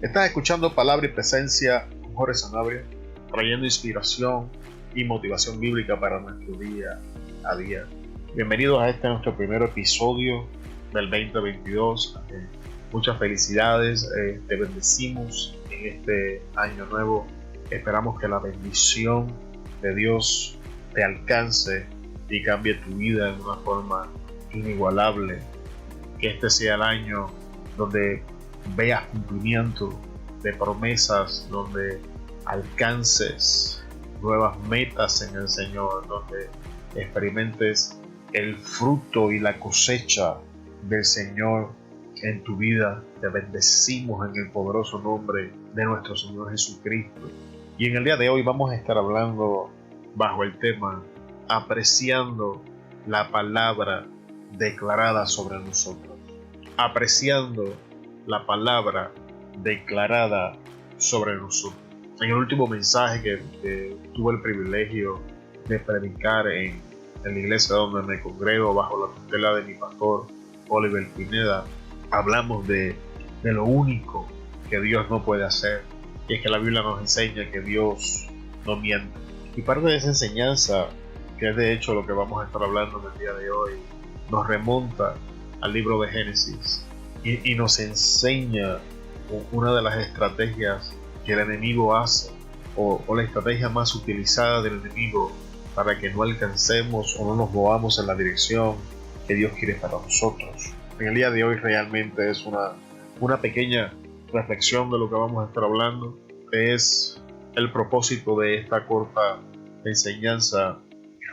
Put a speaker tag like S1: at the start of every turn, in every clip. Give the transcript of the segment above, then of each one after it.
S1: Estás escuchando Palabra y Presencia con Jorge Sanabria, trayendo inspiración y motivación bíblica para nuestro día a día. Bienvenidos a este nuestro primer episodio del 2022. Muchas felicidades, te bendecimos en este año nuevo. Esperamos que la bendición de Dios te alcance y cambie tu vida de una forma inigualable. Que este sea el año donde veas cumplimiento de promesas, donde alcances nuevas metas en el Señor, donde experimentes el fruto y la cosecha del Señor en tu vida. Te bendecimos en el poderoso nombre de nuestro Señor Jesucristo. Y en el día de hoy vamos a estar hablando bajo el tema apreciando la palabra declarada sobre nosotros. Apreciando la palabra declarada sobre nosotros. En el último mensaje que tuve el privilegio de predicar en la iglesia donde me congrego bajo la tutela de mi pastor Oliver Pineda, hablamos de lo único que Dios no puede hacer, y es que la Biblia nos enseña que Dios no miente. Y parte de esa enseñanza, que es de hecho lo que vamos a estar hablando en el día de hoy, nos remonta al libro de Génesis y nos enseña una de las estrategias que el enemigo hace, o la estrategia más utilizada del enemigo para que no alcancemos o no nos movamos en la dirección que Dios quiere para nosotros. En el día de hoy realmente es una pequeña reflexión de lo que vamos a estar hablando. Es el propósito de esta corta enseñanza,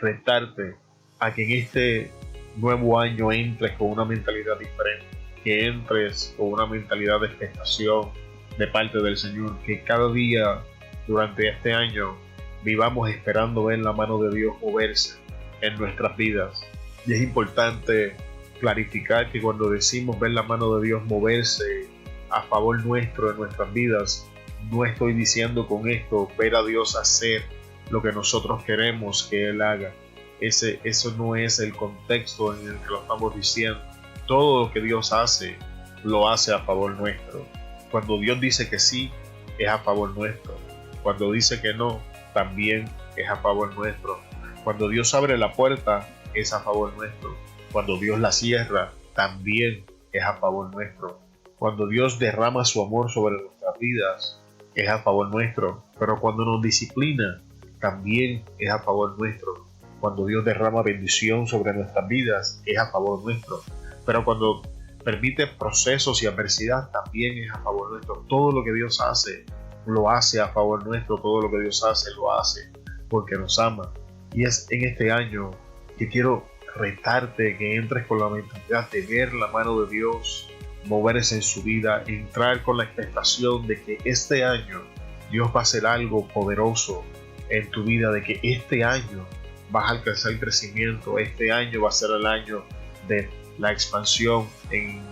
S1: retarte a que en este nuevo año entres con una mentalidad diferente, que entres con una mentalidad de expectación de parte del Señor, que cada día durante este año vivamos esperando ver la mano de Dios moverse en nuestras vidas. Y es importante clarificar que cuando decimos ver la mano de Dios moverse a favor nuestro en nuestras vidas, no estoy diciendo con esto ver a Dios hacer lo que nosotros queremos que Él haga. Eso no es el contexto en el que lo estamos diciendo. Todo lo que Dios hace, lo hace a favor nuestro. Cuando Dios dice que sí, es a favor nuestro. Cuando dice que no, también es a favor nuestro. Cuando Dios abre la puerta, es a favor nuestro. Cuando Dios la cierra, también es a favor nuestro. Cuando Dios derrama su amor sobre nuestras vidas, es a favor nuestro. Pero cuando nos disciplina, también es a favor nuestro. Cuando Dios derrama bendición sobre nuestras vidas, es a favor nuestro. Pero cuando permite procesos y adversidad, también es a favor nuestro. Todo lo que Dios hace, lo hace a favor nuestro. Todo lo que Dios hace, lo hace porque nos ama. Y es en este año que quiero retarte que entres con la mentalidad de ver la mano de Dios moverse en su vida, entrar con la expectación de que este año Dios va a hacer algo poderoso en tu vida, de que este año vas a alcanzar el crecimiento, este año va a ser el año de la expansión. En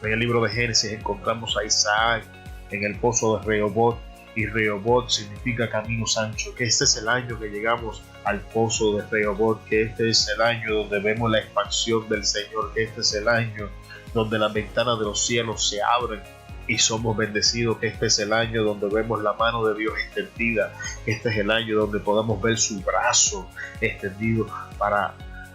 S1: el libro de Génesis encontramos a Isaac en el pozo de Rehoboth, y Rehoboth significa caminos anchos, que este es el año que llegamos al pozo de Rehoboth, que este es el año donde vemos la expansión del Señor, que este es el año donde las ventanas de los cielos se abren y somos bendecidos, que este es el año donde vemos la mano de Dios extendida, que este es el año donde podamos ver su brazo extendido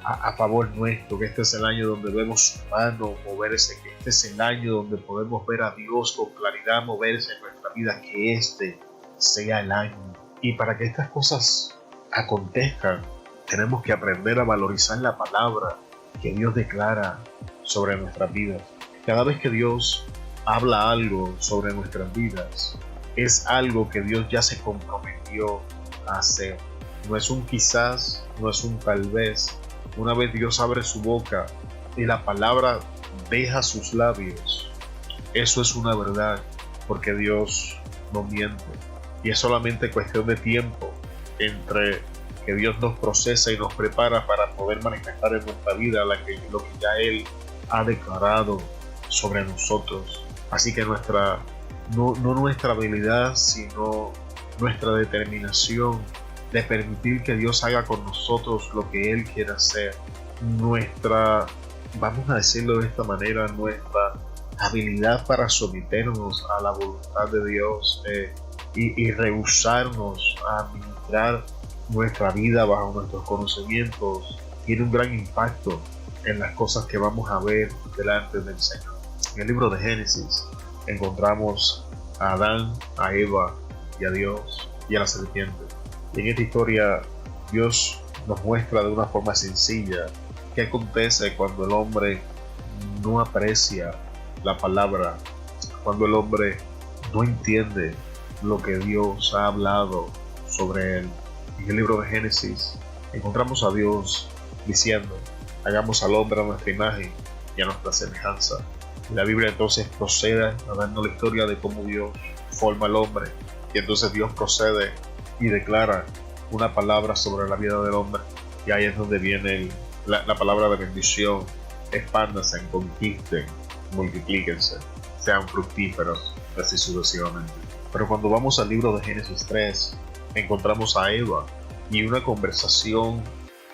S1: a favor nuestro, que este es el año donde vemos su mano moverse, que este es el año donde podemos ver a Dios con claridad moverse en nuestra vida, que este sea el año. Y para que estas cosas acontezcan, tenemos que aprender a valorizar la palabra que Dios declara sobre nuestras vidas. Cada vez que Dios habla algo sobre nuestras vidas, es algo que Dios ya se comprometió a hacer. No es un quizás, no es un tal vez. Una vez Dios abre su boca y la palabra deja sus labios, eso es una verdad, porque Dios no miente. Y es solamente cuestión de tiempo entre que Dios nos procesa y nos prepara para poder manifestar en nuestra vida lo que ya Él ha declarado sobre nosotros. Así que no nuestra habilidad, sino nuestra determinación de permitir que Dios haga con nosotros lo que Él quiere hacer. Vamos a decirlo de esta manera, nuestra habilidad para someternos a la voluntad de Dios y rehusarnos a administrar nuestra vida bajo nuestros conocimientos, tiene un gran impacto en las cosas que vamos a ver delante del Señor. En el libro de Génesis encontramos a Adán, a Eva y a Dios y a la serpiente. Y en esta historia Dios nos muestra de una forma sencilla qué acontece cuando el hombre no aprecia la palabra, cuando el hombre no entiende lo que Dios ha hablado sobre él. En el libro de Génesis encontramos a Dios diciendo: hagamos al hombre a nuestra imagen y a nuestra semejanza. Y la Biblia entonces procede a darnos la historia de cómo Dios forma al hombre, y entonces Dios procede y declara una palabra sobre la vida del hombre, y ahí es donde viene la palabra de bendición: expándanse, conquisten, multiplíquense, sean fructíferos, así sucesivamente. Pero cuando vamos al libro de Génesis 3, encontramos a Eva y una conversación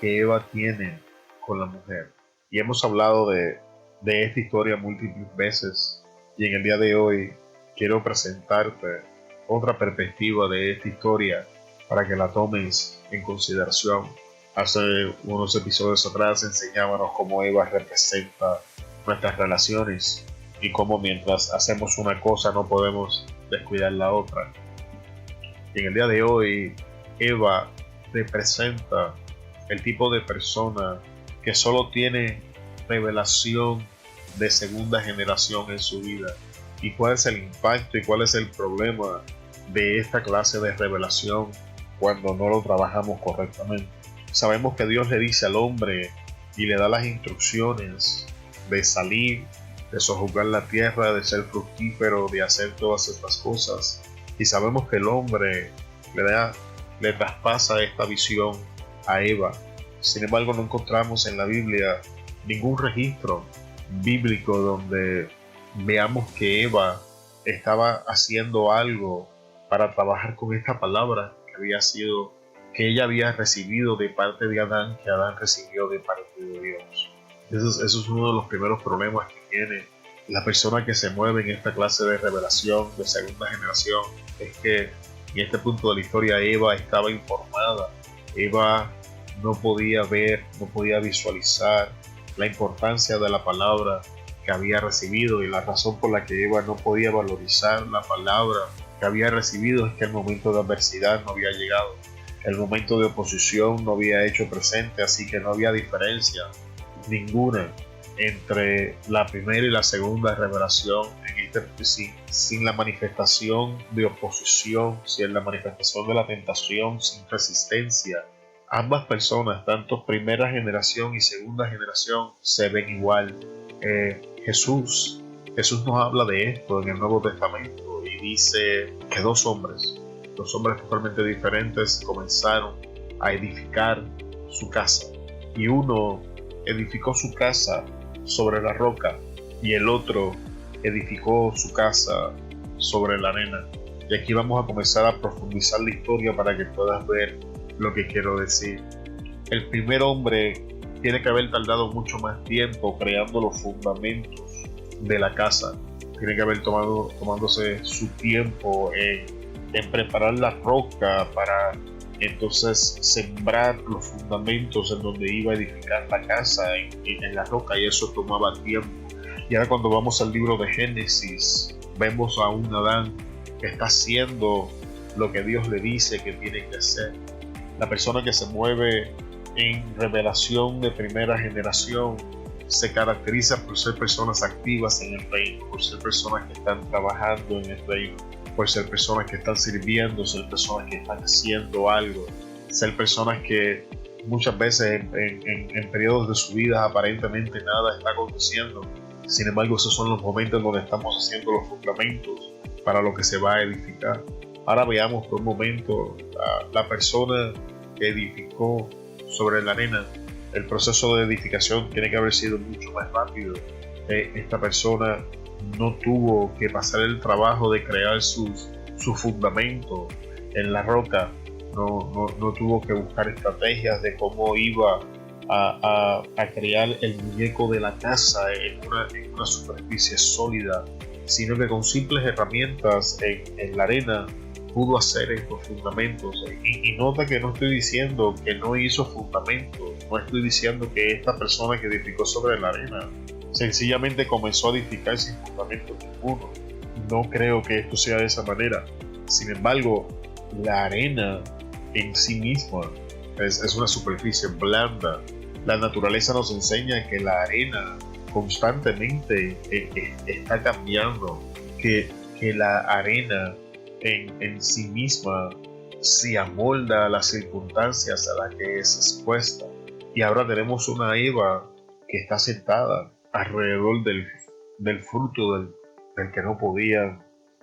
S1: que Eva tiene con la mujer. Y hemos hablado de esta historia múltiples veces, y en el día de hoy quiero presentarte otra perspectiva de esta historia para que la tomes en consideración. Hace unos episodios atrás enseñábamos cómo Eva representa nuestras relaciones y cómo mientras hacemos una cosa no podemos descuidar la otra. Y en el día de hoy Eva representa el tipo de persona que solo tiene revelación de segunda generación en su vida. ¿Y cuál es el impacto y cuál es el problema de esta clase de revelación cuando no lo trabajamos correctamente? Sabemos que Dios le dice al hombre y le da las instrucciones de salir, de sojuzgar la tierra, de ser fructífero, de hacer todas estas cosas. Y sabemos que el hombre le traspasa esta visión a Eva. Sin embargo, no encontramos en la Biblia ningún registro bíblico donde veamos que Eva estaba haciendo algo para trabajar con esta palabra que ella había recibido de parte de Adán, que Adán recibió de parte de Dios. Eso es uno de los primeros problemas que tiene la persona que se mueve en esta clase de revelación de segunda generación. Es que en este punto de la historia Eva estaba informada. Eva no podía ver, no podía visualizar la importancia de la palabra que había recibido, y la razón por la que Eva no podía valorizar la palabra que había recibido es que el momento de adversidad no había llegado, el momento de oposición no había hecho presente, así que no había diferencia ninguna entre la primera y la segunda revelación sin la manifestación de oposición, sin la manifestación de la tentación, sin resistencia. Ambas personas, tanto primera generación y segunda generación, se ven igual. Jesús nos habla de esto en el Nuevo Testamento y dice que dos hombres totalmente diferentes comenzaron a edificar su casa, y uno edificó su casa sobre la roca y el otro edificó su casa sobre la arena. Y aquí vamos a comenzar a profundizar la historia para que puedas ver lo que quiero decir. El primer hombre tiene que haber tardado mucho más tiempo creando los fundamentos de la casa. Tiene que haber tomándose su tiempo en preparar la roca para entonces sembrar los fundamentos en donde iba a edificar la casa en la roca, y eso tomaba tiempo. Y ahora cuando vamos al libro de Génesis vemos a un Adán que está haciendo lo que Dios le dice que tiene que hacer. La persona que se mueve en revelación de primera generación se caracteriza por ser personas activas en el reino, por ser personas que están trabajando en el reino, por ser personas que están sirviendo, ser personas que están haciendo algo, ser personas que muchas veces en periodos de su vida aparentemente nada está aconteciendo. Sin embargo, esos son los momentos donde estamos haciendo los fundamentos para lo que se va a edificar. Ahora veamos por un momento la persona que edificó sobre la arena. El proceso de edificación tiene que haber sido mucho más rápido. Esta persona no tuvo que pasar el trabajo de crear su fundamento en la roca. No tuvo que buscar estrategias de cómo iba a crear el muñeco de la casa en una superficie sólida, sino que con simples herramientas en la arena pudo hacer estos fundamentos. Y nota que no estoy diciendo que no hizo fundamentos, no estoy diciendo que esta persona que edificó sobre la arena sencillamente comenzó a edificar sin fundamento ninguno. No creo que esto sea de esa manera. Sin embargo, la arena en sí misma es una superficie blanda. La naturaleza nos enseña que la arena constantemente está cambiando, que la arena en sí misma se amolda a las circunstancias a las que es expuesta. Y ahora tenemos una Eva que está sentada alrededor del fruto del que no podían.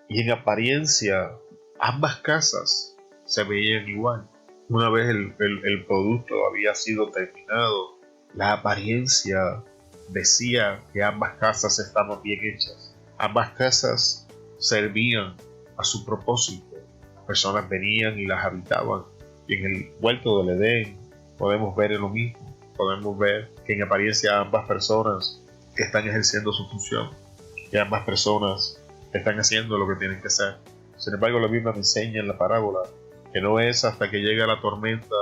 S1: Y en apariencia, ambas casas se veían igual. Una vez el producto había sido terminado, la apariencia decía que ambas casas estaban bien hechas. Ambas casas servían a su propósito. Personas venían y las habitaban. Y en el huerto del Edén podemos ver lo mismo. Podemos ver que en apariencia ambas personas están ejerciendo su función, que ambas personas están haciendo lo que tienen que hacer. Sin embargo, la Biblia me enseña en la parábola que no es hasta que llega la tormenta,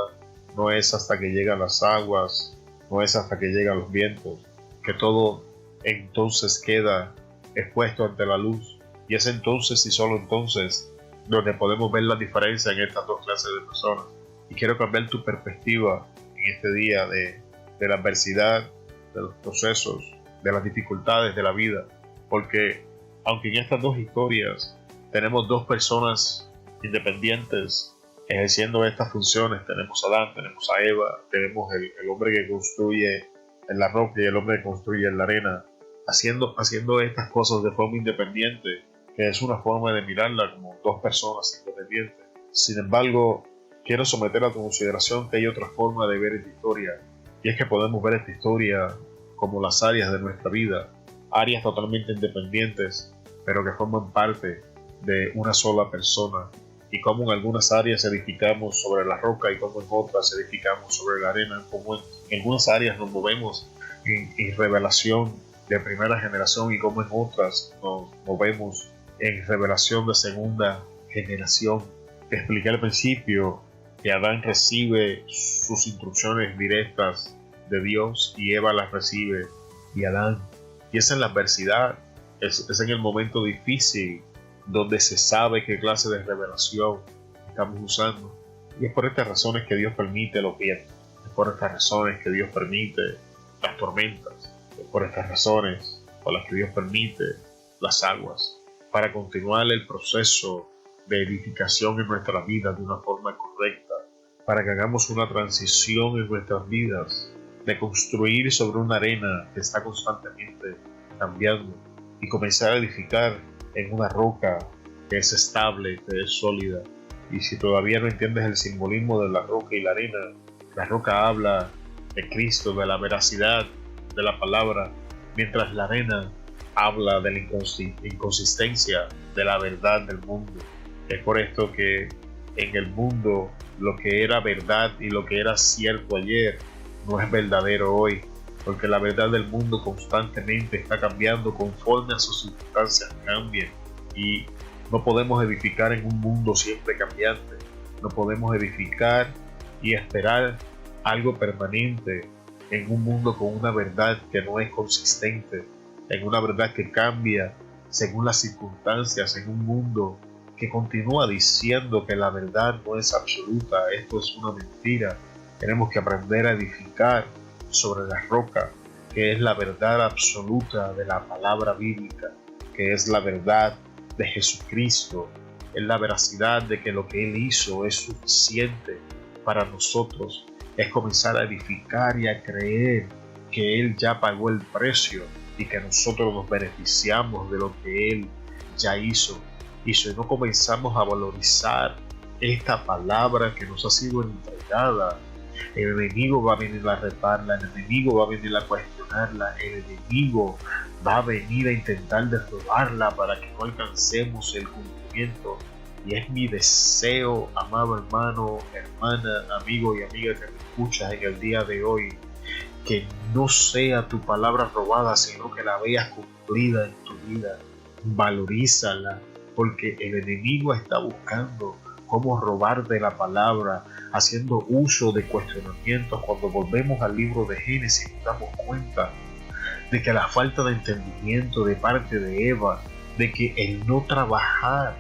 S1: no es hasta que llegan las aguas, no es hasta que llegan los vientos, que todo entonces queda expuesto ante la luz. Y es entonces y solo entonces donde podemos ver la diferencia en estas dos clases de personas. Y quiero cambiar tu perspectiva en este día de la adversidad, de los procesos, de las dificultades de la vida. Porque aunque en estas dos historias tenemos dos personas independientes ejerciendo estas funciones, tenemos a Adán, tenemos a Eva, tenemos el hombre que construye en la roca y el hombre que construye en la arena, haciendo estas cosas de forma independiente, que es una forma de mirarla como dos personas independientes. Sin embargo, quiero someter a tu consideración que hay otra forma de ver esta historia, y es que podemos ver esta historia como las áreas de nuestra vida, áreas totalmente independientes, pero que forman parte de una sola persona, y como en algunas áreas edificamos sobre la roca y como en otras edificamos sobre la arena, como en algunas áreas nos movemos en revelación de primera generación y como en otras nos movemos en revelación de segunda generación. Te expliqué al principio que Adán recibe sus instrucciones directas de Dios y Eva las recibe y Adán. Y es en la adversidad, es en el momento difícil donde se sabe qué clase de revelación estamos usando. Y es por estas razones que Dios permite los vientos, es por estas razones que Dios permite las tormentas, es por estas razones por las que Dios permite las aguas, para continuar el proceso de edificación en nuestras vidas de una forma correcta, para que hagamos una transición en nuestras vidas, de construir sobre una arena que está constantemente cambiando y comenzar a edificar en una roca que es estable, que es sólida. Y si todavía no entiendes el simbolismo de la roca y la arena, la roca habla de Cristo, de la veracidad de la palabra, mientras la arena habla de la inconsistencia de la verdad del mundo. Es por esto que en el mundo lo que era verdad y lo que era cierto ayer no es verdadero hoy, porque la verdad del mundo constantemente está cambiando conforme a sus circunstancias cambien, y no podemos edificar en un mundo siempre cambiante, no podemos edificar y esperar algo permanente en un mundo con una verdad que no es consistente, en una verdad que cambia según las circunstancias, en un mundo que continúa diciendo que la verdad no es absoluta, esto es una mentira. Tenemos que aprender a edificar sobre la roca, que es la verdad absoluta de la palabra bíblica, que es la verdad de Jesucristo, es la veracidad de que lo que Él hizo es suficiente para nosotros, es comenzar a edificar y a creer que Él ya pagó el precio y que nosotros nos beneficiamos de lo que Él ya hizo. Y si no comenzamos a valorizar esta palabra que nos ha sido entregada, el enemigo va a venir a retarla, el enemigo va a venir a cuestionarla, el enemigo va a venir a intentar derrobarla para que no alcancemos el cumplimiento. Y es mi deseo, amado hermano, hermana, amigo y amiga que me escuchas en el día de hoy, que no sea tu palabra robada, sino que la veas cumplida en tu vida. Valorízala, porque el enemigo está buscando cómo robar de la palabra, haciendo uso de cuestionamientos. Cuando volvemos al libro de Génesis nos damos cuenta de que la falta de entendimiento de parte de Eva, de que el no trabajar,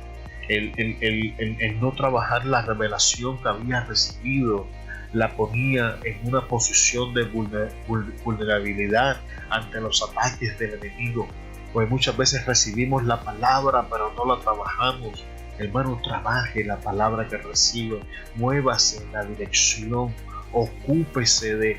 S1: el no trabajar la revelación que había recibido, la ponía en una posición de vulnerabilidad ante los ataques del enemigo. Pues muchas veces recibimos la palabra pero no la trabajamos. Hermano, trabaje la palabra que recibe, muévase en la dirección, ocúpese de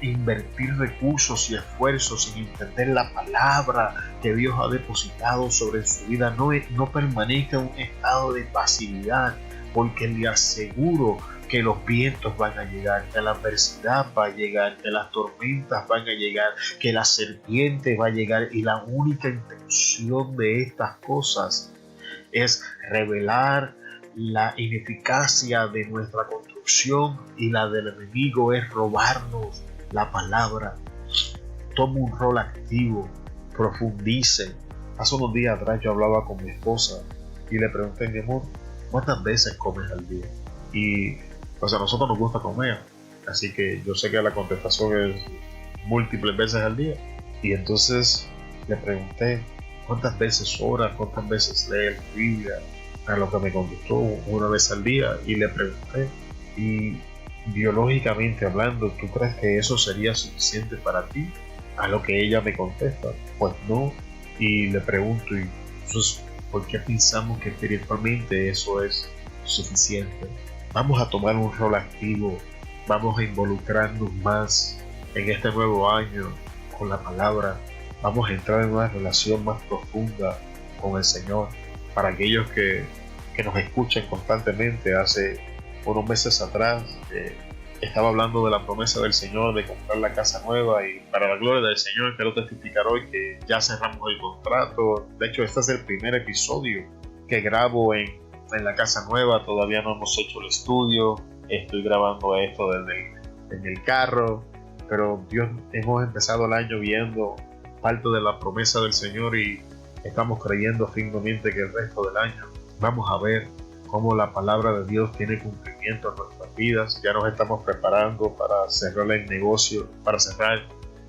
S1: invertir recursos y esfuerzos en entender la palabra que Dios ha depositado sobre su vida. No permanezca en un estado de pasividad, porque le aseguro que los vientos van a llegar, que la adversidad va a llegar, que las tormentas van a llegar, que la serpiente va a llegar, y la única intención de estas cosas es revelar la ineficacia de nuestra construcción, y la del enemigo es robarnos la palabra. Tome un rol activo, profundice. Hace unos días atrás yo hablaba con mi esposa y le pregunté: mi amor, ¿cuántas veces comes al día? Y pues a nosotros nos gusta comer, así que yo sé que la contestación es múltiples veces al día. Y entonces le pregunté: ¿cuántas veces ora? ¿Cuántas veces lee la Biblia? A lo que me contestó: una vez al día. Y le pregunté: y biológicamente hablando, ¿tú crees que eso sería suficiente para ti? A lo que ella me contesta: pues no. Y le pregunto: ¿y entonces por qué pensamos que espiritualmente eso es suficiente? Vamos a tomar un rol activo, vamos a involucrarnos más en este nuevo año con la palabra, vamos a entrar en una relación más profunda con el Señor. Para aquellos que nos escuchan constantemente, hace unos meses atrás estaba hablando de la promesa del Señor de comprar la casa nueva, y para la gloria del Señor quiero testificar hoy que ya cerramos el contrato. De hecho, este es el primer episodio que grabo en la casa nueva. Todavía no hemos hecho el estudio, estoy grabando esto en el carro, pero Dios, hemos empezado el año viendo parte de la promesa del Señor y estamos creyendo firmemente que el resto del año vamos a ver cómo la palabra de Dios tiene cumplimiento en nuestras vidas. Ya nos estamos preparando para cerrar el negocio, para cerrar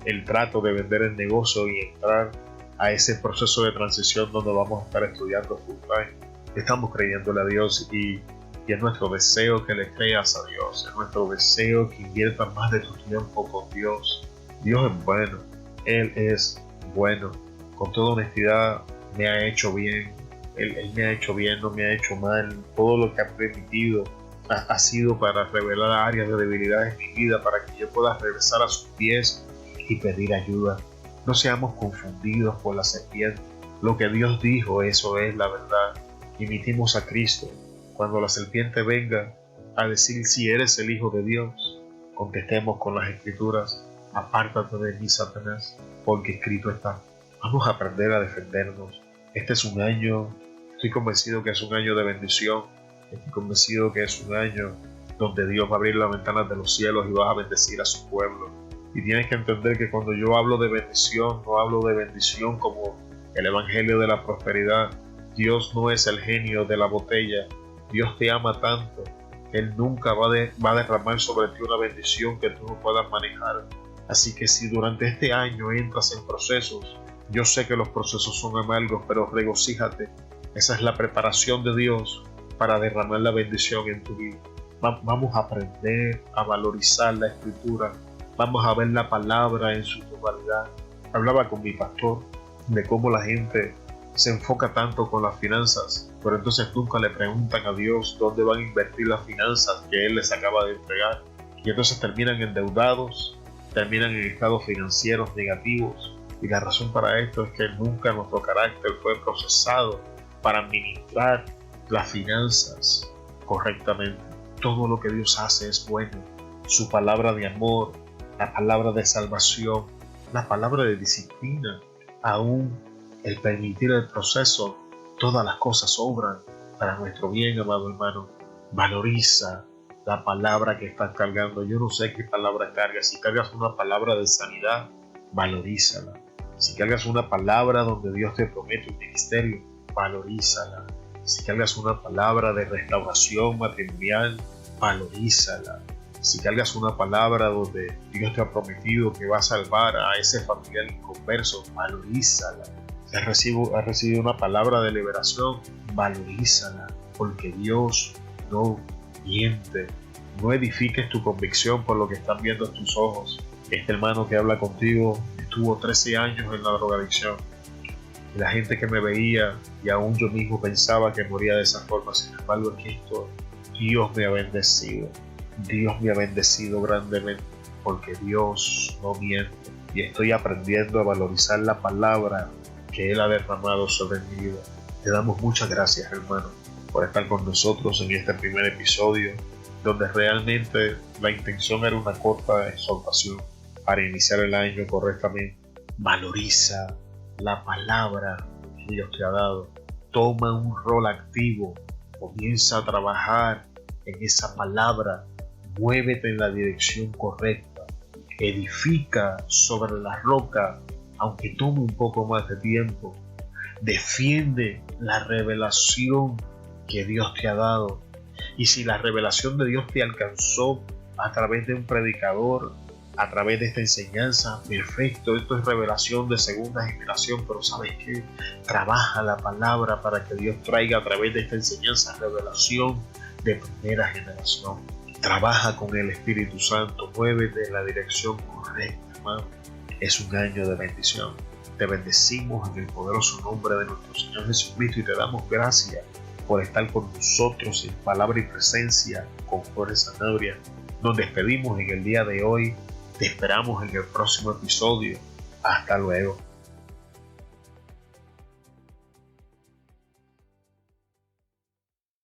S1: el trato de vender el negocio y entrar a ese proceso de transición donde vamos a estar estudiando full time. Estamos creyéndole a Dios y es nuestro deseo que le creas a Dios, es nuestro deseo que inviertas más de tu tiempo con Dios. Dios es bueno, Él es bueno. Con toda honestidad, me ha hecho bien. Él me ha hecho bien, no me ha hecho mal. Todo lo que ha permitido ha sido para revelar áreas de debilidad en mi vida, para que yo pueda regresar a sus pies y pedir ayuda. No seamos confundidos por la serpiente. Lo que Dios dijo, eso es la verdad. Imitemos a Cristo. Cuando la serpiente venga a decir: si eres el Hijo de Dios, contestemos con las Escrituras: apártate de mí, Satanás, porque escrito está. Vamos a aprender a defendernos. Este es un año, estoy convencido que es un año de bendición. Estoy convencido que es un año donde Dios va a abrir las ventanas de los cielos y va a bendecir a su pueblo. Y tienes que entender que cuando yo hablo de bendición, no hablo de bendición como el evangelio de la prosperidad. Dios no es el genio de la botella. Dios te ama tanto que Él nunca va a derramar sobre ti una bendición que tú no puedas manejar. Así que si durante este año entras en procesos, yo sé que los procesos son amargos, pero regocíjate. Esa es la preparación de Dios para derramar la bendición en tu vida. Vamos a aprender a valorizar la Escritura. Vamos a ver la palabra en su totalidad. Hablaba con mi pastor de cómo la gente se enfoca tanto con las finanzas, pero entonces nunca le preguntan a Dios dónde van a invertir las finanzas que Él les acaba de entregar. Y entonces terminan endeudados, terminan en estados financieros negativos. Y la razón para esto es que nunca nuestro carácter fue procesado para administrar las finanzas correctamente. Todo lo que Dios hace es bueno. Su palabra de amor, la palabra de salvación, la palabra de disciplina, aún el permitir el proceso, todas las cosas obran para nuestro bien, amado hermano. Valoriza la palabra que estás cargando. Yo no sé qué palabra cargas. Si cargas una palabra de sanidad, valorízala. Si cargas una palabra donde Dios te promete un ministerio, valorízala. Si cargas una palabra de restauración matrimonial, valorízala. Si cargas una palabra donde Dios te ha prometido que va a salvar a ese familiar inconverso, valorízala. Si has recibido una palabra de liberación, valorízala, porque Dios no miente. No edifiques tu convicción por lo que están viendo tus ojos. Este hermano que habla contigo estuvo 13 años en la drogadicción. Y la gente que me veía, y aún yo mismo pensaba que moría de esa forma. Sin embargo, aquí estoy. Dios me ha bendecido. Dios me ha bendecido grandemente, porque Dios no miente. Y estoy aprendiendo a valorizar la palabra que Él ha derramado sobre mi vida. Te damos muchas gracias, hermano, por estar con nosotros en este primer episodio, donde realmente la intención era una corta exhortación para iniciar el año correctamente. Valoriza la palabra que Dios te ha dado. Toma un rol activo. Comienza a trabajar en esa palabra. Muévete en la dirección correcta. Edifica sobre la roca, aunque tome un poco más de tiempo. Defiende la revelación que Dios te ha dado. Y si la revelación de Dios te alcanzó a través de un predicador, a través de esta enseñanza, perfecto, esto es revelación de segunda generación, pero ¿sabes qué? Trabaja la palabra para que Dios traiga a través de esta enseñanza revelación de primera generación. Trabaja con el Espíritu Santo, muévete en la dirección correcta, hermano. Es un año de bendición. Te bendecimos en el poderoso nombre de nuestro Señor Jesucristo y te damos gracias por estar con nosotros en palabra y presencia con Jorge Sanabria. Nos despedimos en el día de hoy. Te esperamos en el próximo episodio. Hasta luego.